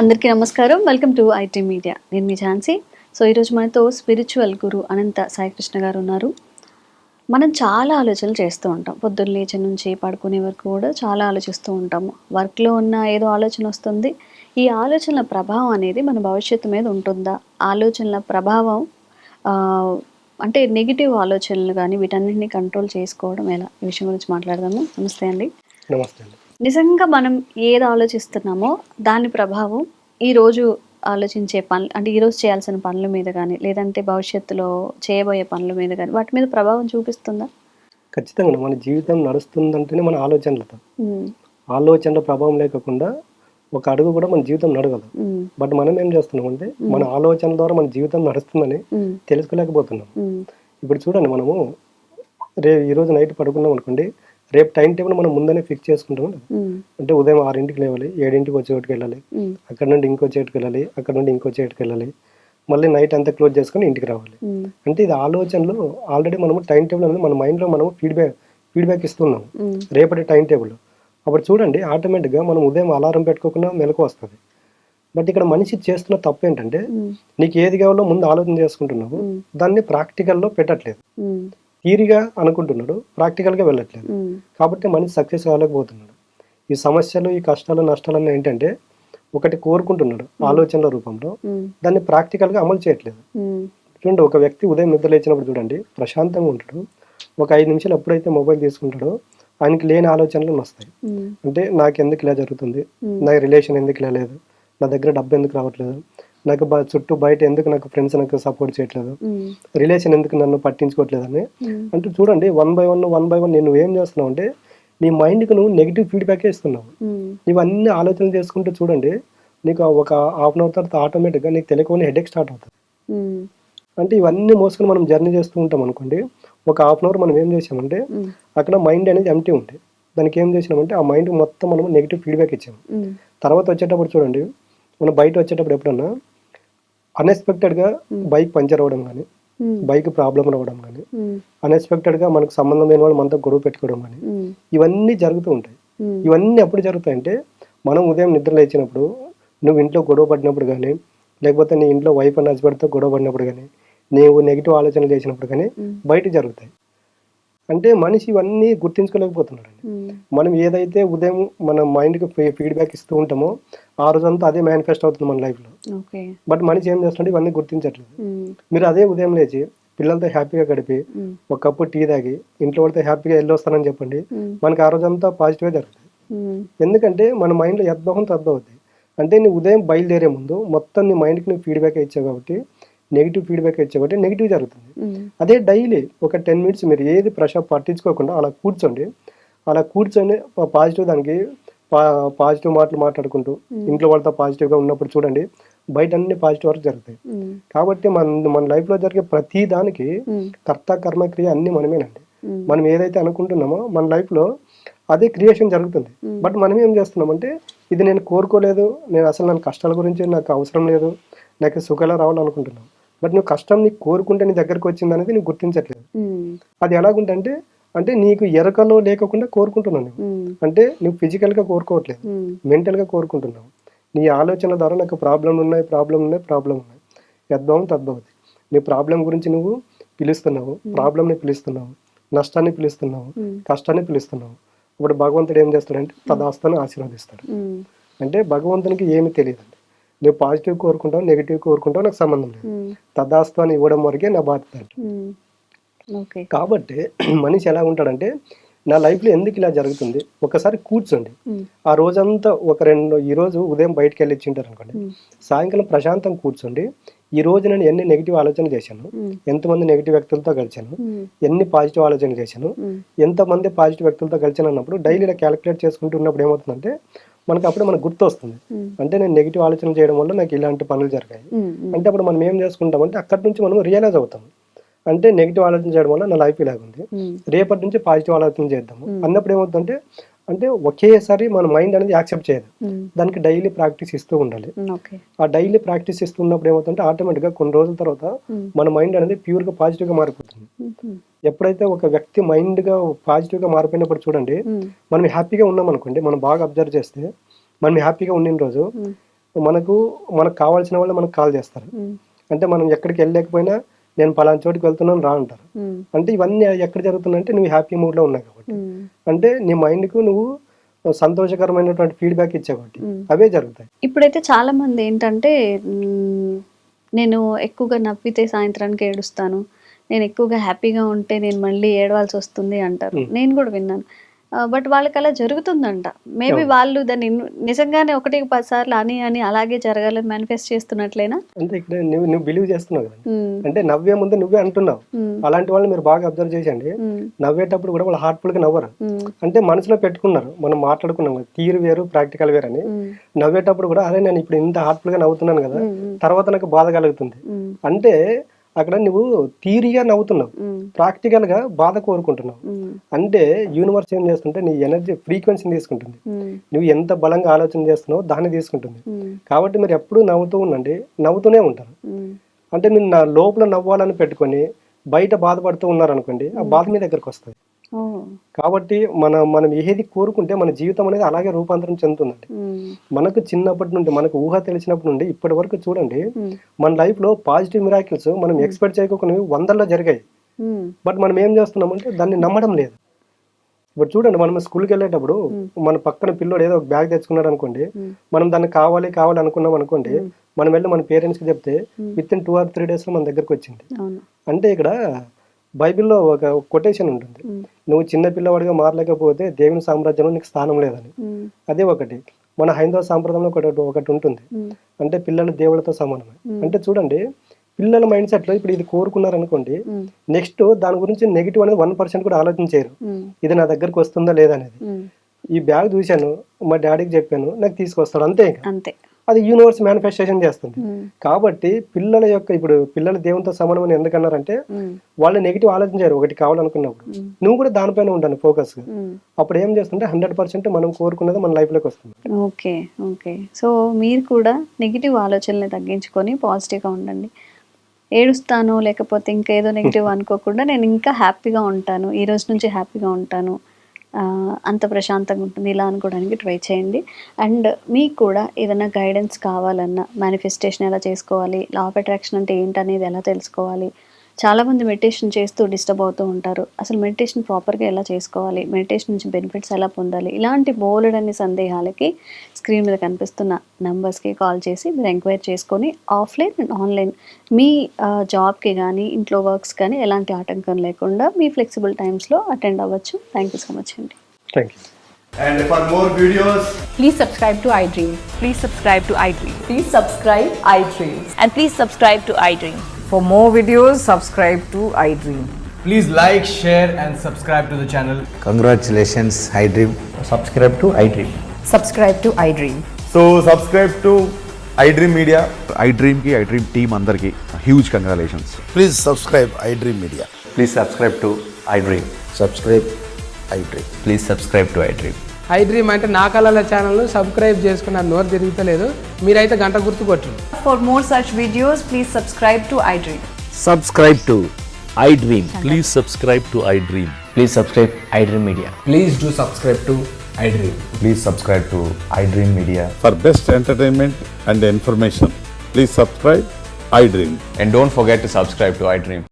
అందరికీ నమస్కారం. Welcome to IT media. నేను మీ ఝాన్సీ. సో ఈరోజు మనతో స్పిరిచువల్ గురు అనంత సాయికృష్ణ గారు ఉన్నారు. మనం చాలా ఆలోచనలు చేస్తూ ఉంటాం. పొద్దున్న లేచి నుంచి పడుకునే వరకు కూడా చాలా ఆలోచిస్తూ ఉంటాము. వర్క్లో ఉన్న ఏదో ఆలోచన వస్తుంది. ఈ ఆలోచనల ప్రభావం అనేది మన భవిష్యత్తు మీద ఉంటుందా? ఆలోచనల ప్రభావం అంటే నెగిటివ్ ఆలోచనలు కానీ వీటన్నిటిని కంట్రోల్ చేసుకోవడం ఎలా? ఈ విషయం గురించి మాట్లాడదాము. నమస్తే అండి. నమస్తే అండి. నిజంగా మనం ఏది ఆలోచిస్తున్నామో దాని ప్రభావం ఈరోజు ఆలోచించే పనులు అంటే ఈరోజు చేయాల్సిన పనుల మీద కానీ లేదంటే భవిష్యత్తులో చేయబోయే పనుల మీద కానీ వాటి మీద ప్రభావం చూపిస్తుందా? ఖచ్చితంగా మన జీవితం నడుస్తుందంటేనే మన ఆలోచనలతో. ఉమ్, ఆలోచనల ప్రభావం లేకుండా ఒక అడుగు కూడా మన జీవితం నడవదు. ఉమ్, బట్ మనం ఏం చేస్తున్నామంటే మన ఆలోచనల ద్వారా మన జీవితం నడుస్తుందని ఉమ్, తెలుసుకోలేకపోతున్నాం. ఉమ్, ఇప్పుడు చూడండి, మనము ఈరోజు నైట్ పడుకున్నాం అనుకోండి, రేపు టైం టేబుల్ మనం ముందనే ఫిక్స్ చేసుకుంటాం. ఉమ్, అంటే ఉదయం 6కి లేవాలి, 7కి ఒక చోటుకి వెళ్ళాలి, ఉమ్, అక్కడ నుండి ఇంకో చోటుకి వెళ్ళాలి, అక్కడ నుండి ఇంకో చోటుకి వెళ్ళాలి, మళ్ళీ నైట్ అంతా క్లోజ్ చేసుకొని ఇంటికి రావాలి. ఉమ్, అంటే ఇది ఆలోచనలు ఆల్రెడీ మనము టైం టేబుల్ అనేది మన మైండ్లో మనము ఫీడ్బ్యాక్ ఇస్తున్నాం ఉమ్, రేపటి టైం టేబుల్. అప్పుడు చూడండి, ఆటోమేటిక్గా మనం ఉదయం అలారం పెట్టుకోకుండా మెలకు వస్తుంది. బట్ ఇక్కడ మనిషి చేస్తున్న తప్పు ఏంటంటే, ఉమ్, నీకు ఏది కావాలో ముందు ఆలోచన చేసుకుంటున్నావు, దాన్ని ప్రాక్టికల్లో పెట్టట్లేదు. ఉమ్, థియరీగా అనుకుంటున్నాడు, ప్రాక్టికల్గా వెళ్ళట్లేదు. ఉమ్, కాబట్టి మనిషి సక్సెస్ కాలేకపోతున్నాడు. ఈ సమస్యలు, ఈ కష్టాలు, నష్టాలన్నీ ఏంటంటే, ఒకటి కోరుకుంటున్నాడు ఆలోచనల రూపంలో, ఉమ్, దాన్ని ప్రాక్టికల్గా అమలు చేయట్లేదు. ఉమ్, చూడండి, ఒక వ్యక్తి ఉదయం నిద్ర లేచినప్పుడు చూడండి ప్రశాంతంగా ఉంటాడు. ఒక 5 నిమిషాలు ఎప్పుడైతే మొబైల్ తీసుకుంటాడో ఆయనకి లేని ఆలోచనలు వస్తాయి. ఉమ్, అంటే నాకు ఎందుకు ఇలా జరుగుతుంది, ఉమ్, నా రిలేషన్ ఎందుకు ఇలా లేదు, నా దగ్గర డబ్బు ఎందుకు రావట్లేదు, నాకు చుట్టూ బయట ఎందుకు నాకు ఫ్రెండ్స్ నాకు సపోర్ట్ చేయట్లేదు, ఉమ్, రిలేషన్ ఎందుకు నన్ను పట్టించుకోవట్లేదని. ఉమ్, అంటే చూడండి, వన్ బై వన్ నేను ఏం చేస్తున్నావు అంటే, నీ మైండ్కి నువ్వు నెగిటివ్ ఫీడ్బ్యాకే ఇస్తున్నావు. ఉమ్, ఇవన్నీ ఆలోచనలు చేసుకుంటూ చూడండి, నీకు ఒక హాఫ్ అన్ అవర్ తర్వాత ఆటోమేటిక్గా నీకు తెలియకుండా హెడేక్ స్టార్ట్ అవుతుంది. ఉమ్, అంటే ఇవన్నీ మోసుకొని మనం జర్నీ చేస్తూ ఉంటాం అనుకోండి, ఒక హాఫ్ అన్ అవర్ మనం ఏం చేసామంటే, ఉమ్, అక్కడ మైండ్ అనేది ఎంటీ ఉంది. దానికి ఏం చేసినామంటే, ఆ మైండ్ మొత్తం మనం నెగిటివ్ ఫీడ్బ్యాక్ ఇచ్చాము. ఉమ్, తర్వాత వచ్చేటప్పుడు చూడండి, మనం బయట వచ్చేటప్పుడు ఎప్పుడన్నా అన్ఎక్స్పెక్టెడ్గా బైక్ పంచర్ అవ్వడం కానీ, ఉమ్, బైక్ ప్రాబ్లం రావడం కానీ, ఉమ్, అన్ఎక్స్పెక్టెడ్గా మనకు సంబంధం లేని వాళ్ళు మనతో గొడవ పెట్టుకోవడం కానీ, ఉమ్, ఇవన్నీ జరుగుతూ ఉంటాయి. ఉమ్, ఇవన్నీ ఎప్పుడు జరుగుతాయంటే, మనం ఉదయం నిద్ర లేచినప్పుడు, నువ్వు ఇంట్లో గొడవ పడినప్పుడు కానీ, లేకపోతే నీ ఇంట్లో వైఫ్ అండ్ హస్బెండ్తో గొడవ పడినప్పుడు కానీ, నీవు నెగిటివ్ ఆలోచనలు చేసినప్పుడు కానీ బయట జరుగుతాయి. అంటే మనిషి ఇవన్నీ గుర్తించుకోలేకపోతున్నాడండి. ఉమ్, మనం ఏదైతే ఉదయం మన మైండ్కి ఫీడ్బ్యాక్ ఇస్తూ ఉంటామో, ఆ రోజంతా అదే మేనిఫెస్ట్ అవుతుంది మన లైఫ్లో. ఓకే. బట్ మనిషి ఏం చేస్తుంటే ఇవన్నీ గుర్తించట్లేదు. ఉమ్, మీరు అదే ఉదయం లేచి పిల్లలతో హ్యాపీగా గడిపి, ఉమ్, ఒక కప్పు టీ తాగి, ఇంట్లో వాళ్ళతో హ్యాపీగా వెళ్ళొస్తానని చెప్పండి, ఉమ్, మనకి ఆ రోజంతా పాజిటివ్గా జరుగుతుంది. ఉమ్, ఎందుకంటే మన మైండ్లో యద్భవం తద్భవతి. అంటే నీ ఉదయం బయలుదేరే ముందు మొత్తం నీ మైండ్కి నువ్వు ఫీడ్బ్యాక్ ఇచ్చావు కాబట్టి, నెగిటివ్ ఫీడ్బ్యాక్ ఇచ్చావు కాబట్టి నెగిటివ్ జరుగుతుంది. ఉమ్, అదే డైలీ ఒక 10 మినిట్స్ మీరు ఏది పట్టించుకోకుండా అలా కూర్చోండి. అలా కూర్చొని పాజిటివ్ దానికి పాజిటివ్ మాటలు మాట్లాడుకుంటూ, ఇంట్లో వాళ్ళతో పాజిటివ్గా ఉన్నప్పుడు చూడండి, బయట అన్ని పాజిటివ్ వరకు జరుగుతాయి. ఉమ్, కాబట్టి మన లైఫ్లో జరిగే ప్రతి దానికి ఉమ్, కర్త కర్మక్రియ అన్నీ మనమేనండి. ఉమ్, మనం ఏదైతే అనుకుంటున్నామో మన లైఫ్లో అదే క్రియేషన్ జరుగుతుంది. బట్ మనం ఏం చేస్తున్నామంటే, ఇది నేను కోరుకోలేదు, నేను అసలు నా కష్టాల గురించి నాకు అవసరం లేదు, నాకు సుఖాలు రావాలనుకుంటున్నాను. బట్ నువ్వు కష్టం నీకు కోరుకుంటే నీ దగ్గరకు వచ్చింది అనేది నీకు గుర్తించట్లేదు. ఉమ్, అది ఎలాగుంటే, అంటే నీకు ఎరకలో లేకుండా కోరుకుంటున్నావు నువ్వు. ఉమ్, అంటే నువ్వు ఫిజికల్గా కోరుకోవట్లేదు, ఉమ్, మెంటల్గా కోరుకుంటున్నావు. నీ ఆలోచన ద్వారా నాకు ప్రాబ్లం ఉన్నాయి. యద్భవం తద్భవతి. నీ ప్రాబ్లం గురించి నువ్వు పిలుస్తున్నావు, ప్రాబ్లంని పిలుస్తున్నావు, నష్టాన్ని పిలుస్తున్నావు, కష్టాన్ని పిలుస్తున్నావు. ఇప్పుడు భగవంతుడు ఏం చేస్తాడంటే తదాస్తని ఆశీర్వదిస్తాడు. ఉమ్, అంటే భగవంతునికి ఏమి తెలియదండి. నువ్వు పాజిటివ్ కోరుకుంటావు, నెగిటివ్ కోరుకుంటావు, నాకు సంబంధం లేదు. ఉమ్, తదాస్తు అని ఇవ్వడం వరకే నా బాధ్యత అంట. ఉమ్, ఓకే. కాబట్టి మనిషి ఎలా ఉంటాడంటే, నా లైఫ్లో ఎందుకు ఇలా జరుగుతుంది, ఒకసారి కూర్చోండి. ఉమ్, ఆ రోజంతా ఈరోజు ఉదయం బయటకు వెళ్ళి ఇచ్చింటారు అనుకోండి, సాయంకాలం ప్రశాంతం కూర్చోండి. ఈ రోజు నేను ఎన్ని నెగిటివ్ ఆలోచనలు చేశాను, ఎంతమంది నెగిటివ్ వ్యక్తులతో కలిశాను, ఎన్ని పాజిటివ్ ఆలోచనలు చేశాను, ఎంతమంది పాజిటివ్ వ్యక్తులతో కలిసాను అన్నప్పుడు డైలీ ఇలా క్యాలిక్యులేట్ చేసుకుంటూ ఉన్నప్పుడు ఏమవుతుందంటే, మనకు గుర్తు వస్తుంది. అంటే నేను నెగిటివ్ ఆలోచన చేయడం వల్ల నాకు ఇలాంటి పనులు జరిగాయి. అంటే అప్పుడు మనం ఏం చేసుకుంటామంటే, అక్కడి నుంచి మనం రియలైజ్ అవుతాం. అంటే నెగిటివ్ ఆలోచన చేయడం వల్ల నా లైఫ్ ఇలాగుంది, రేపటి నుంచి పాజిటివ్ ఆలోచన చేద్దాము అన్నప్పుడు ఏమవుతుందంటే, అంటే ఒకేసారి మన మైండ్ అనేది యాక్సెప్ట్ చేయదు. దానికి డైలీ ప్రాక్టీస్ ఇస్తూ ఉండాలి. ఆ డైలీ ప్రాక్టీస్ ఇస్తున్నప్పుడు ఏమవుతుందంటే, ఆటోమేటిక్గా కొన్ని రోజుల తర్వాత మన మైండ్ అనేది ప్యూర్గా పాజిటివ్గా మారిపోతుంది. ఎప్పుడైతే ఒక వ్యక్తి మైండ్గా పాజిటివ్గా మారిపోయినప్పుడు చూడండి, మనం హ్యాపీగా ఉన్నాం అనుకోండి, మనం బాగా అబ్జర్వ్ చేస్తే, మనం హ్యాపీగా ఉండిన రోజు మనకు కావాల్సిన వాళ్ళు మనకు కాల్ చేస్తారు. అంటే మనం ఎక్కడికి వెళ్ళలేకపోయినా నేను పలానా చోటుకి వెళ్తున్నాను రా అంటారు. అంటే ఇవన్నీ ఎక్కడ జరుగుతున్నాయంటే నువ్వు హ్యాపీ మూడ్లో ఉన్నావు కాబట్టి, అంటే నీ మైండ్కు నువ్వు సంతోషకరమైనటువంటి ఫీడ్బ్యాక్ ఇచ్చే కాబట్టి అవే జరుగుతాయి. ఇప్పుడైతే చాలా మంది ఏంటంటే నేను ఎక్కువగా నవ్వితే సాయంత్రానికి ఏడుస్తాను, నేను ఎక్కువగా హ్యాపీగా ఉంటే నేను మళ్ళీ ఏడవాల్సి వస్తుంది అంటారు. నేను కూడా విన్నాను. బట్ వాళ్ళకి అలా జరుగుతుందంట. మేబీ వాళ్ళు దాన్ని నిజంగానే 1-10 సార్లు అని అలాగే జరగాలని మేనిఫెస్ట్ చేస్తున్నట్లేనా? అంటే ఇక్కడ నువ్వు బిలీవ్ చేస్తున్నావు కదా, అంటే నవ్వే ముందు నువ్వే అంటున్నావు. అలాంటి వాళ్ళని మీరు బాగా అబ్జర్వ్ చేయండి. నవ్వేటప్పుడు కూడా వాళ్ళు హార్ట్ఫుల్ గా నవ్వరు, అంటే మనసులో పెట్టుకున్నారు. మనం మాట్లాడుకున్నాం కదా, తీరు వేరు ప్రాక్టికల్ వేరు అని. నవ్వేటప్పుడు కూడా అరే నేను ఇప్పుడు ఇంత హార్ట్ఫుల్ గా నవ్వుతున్నాను కదా, తర్వాత నాకు బాధ కలుగుతుంది అంటే అక్కడ నువ్వు థియరీగా నవ్వుతున్నావు, ప్రాక్టికల్ గా బాధ కోరుకుంటున్నావు. అంటే యూనివర్స్ ఏం చేస్తుంటే నీ ఎనర్జీ ఫ్రీక్వెన్సీని తీసుకుంటుంది. నువ్వు ఎంత బలంగా ఆలోచన చేస్తున్నావో దాన్ని తీసుకుంటుంది. కాబట్టి మీరు ఎప్పుడూ నవ్వుతూ ఉండండి, నవ్వుతూనే ఉంటారు. అంటే మీరు నా లోపల నవ్వాలని పెట్టుకొని బయట బాధపడుతూ ఉన్నారనుకోండి, ఆ బాధ మీ దగ్గరకు వస్తుంది. కాబట్టి మనం ఏది కోరుకుంటే మన జీవితం అనేది అలాగే రూపాంతరం చెందుతుందండి. మనకు చిన్నప్పటి నుండి, మనకు ఊహ తెలిసినప్పటి నుండి ఇప్పటి వరకు చూడండి, మన లైఫ్ లో పాజిటివ్ మిరాకిల్స్ మనం ఎక్స్పెక్ట్ చేయకుండా 100లో జరిగాయి. బట్ మనం ఏం చేస్తున్నామంటే దాన్ని నమ్మడం లేదు. ఇప్పుడు చూడండి, మనం స్కూల్కి వెళ్ళేటప్పుడు మన పక్కన పిల్లోడు ఏదో ఒక బ్యాగ్ తెచ్చుకున్నాడు అనుకోండి, మనం దాన్ని కావాలి అనుకున్నాం అనుకోండి, మనం వెళ్ళి మన పేరెంట్స్ కి చెప్తే విత్ ఇన్ 2 or 3 days లో మన దగ్గరకు వచ్చింది. అంటే ఇక్కడ బైబిల్లో ఒక కొటేషన్ ఉంటుంది, నువ్వు చిన్న పిల్లవాడిగా మారలేకపోతే దేవుని సామ్రాజ్యంలో నీకు స్థానం లేదని. అదే ఒకటి మన హైందవ సాంప్రదాయంలో ఒకటి ఉంటుంది, అంటే పిల్లలు దేవుళ్ళతో సమానమే. అంటే చూడండి, పిల్లల మైండ్ సెట్ లో ఇప్పుడు ఇది కోరుకున్నారు అనుకోండి, నెక్స్ట్ దాని గురించి నెగిటివ్ అనేది 1% కూడా ఆలోచించారు, ఇది నా దగ్గరకు వస్తుందా లేదా అనేది. ఈ బ్యాగ్ చూశాను, మా డాడీకి చెప్పాను, నాకు తీసుకొస్తాడు, అంతే. అది యూనివర్స్ మేనిఫెస్టేషన్ చేస్తుంది. కాబట్టి ఇప్పుడు పిల్లల దేవునితో సమానం అని ఎందుకన్నారంటే వాళ్ళు నెగిటివ్ ఆలోచించారు ఒకటి కావాలనుకున్నప్పుడు. నువ్వు కూడా దానిపైన ఉండాలి ఫోకస్. అప్పుడు ఏం చేస్తుంటే 100% మనం కోరుకున్నది మన లైఫ్ లోకి వస్తుంది. ఓకే. సో మీరు కూడా నెగిటివ్ ఆలోచనల్ని తగ్గించుకొని పాజిటివ్గా ఉండండి. ఏడుస్తాను లేకపోతే ఇంకేదో నెగిటివ్ అనుకోకుండా నేను ఇంకా హ్యాపీగా ఉంటాను, ఈ రోజు నుంచి హ్యాపీగా ఉంటాను, అంత ప్రశాంతంగా ఉంటుంది, ఇలా అనుకోవడానికి ట్రై చేయండి. అండ్ మీకు కూడా ఏదైనా గైడెన్స్ కావాలన్నా, మేనిఫెస్టేషన్ ఎలా చేసుకోవాలి, లా ఆఫ్ అట్రాక్షన్ అంటే ఏంటనేది ఎలా తెలుసుకోవాలి, చాలామంది మెడిటేషన్ చేస్తూ డిస్టర్బ్ అవుతూ ఉంటారు, అసలు మెడిటేషన్ ప్రాపర్గా ఎలా చేసుకోవాలి, మెడిటేషన్ నుంచి బెనిఫిట్స్ ఎలా పొందాలి, ఇలాంటి బోలెడన్ని సందేహాలకి స్క్రీన్ మీద కనిపిస్తున్న నెంబర్స్కి కాల్ చేసి మీరు ఎంక్వైరీ చేసుకొని ఆఫ్లైన్ అండ్ ఆన్లైన్ మీ జాబ్కి కానీ ఇంట్లో వర్క్స్ కానీ ఎలాంటి ఆటంకం లేకుండా మీ ఫ్లెక్సిబుల్ టైమ్స్లో అటెండ్ అవ్వచ్చు. థ్యాంక్ యూ సో మచ్ అండి. Thank you. And for more videos, please subscribe to iDream. Please subscribe to iDream. Please subscribe iDream. And please subscribe to iDream. For more videos, subscribe to iDream. please like, share and subscribe to the channel. Congratulations, iDream. Subscribe to iDream. Subscribe to iDream. So subscribe to iDream Media. iDream team andarki huge congratulations. Please subscribe iDream Media. Please subscribe to iDream. Subscribe iDream. Please subscribe to iDream. iDream అంటే నా కళల ఛానల్ను subscribe చేసుకున్న నోరు తిరుగుతలేదు, మీరైతే గంట గుర్తు కొట్టండి. For more such videos, please subscribe to iDream. Subscribe to iDream. Please subscribe to iDream. Please subscribe iDream Media. Please do subscribe to iDream. Please subscribe to iDream Media. For best entertainment and information, please subscribe iDream. And don't forget to subscribe to iDream.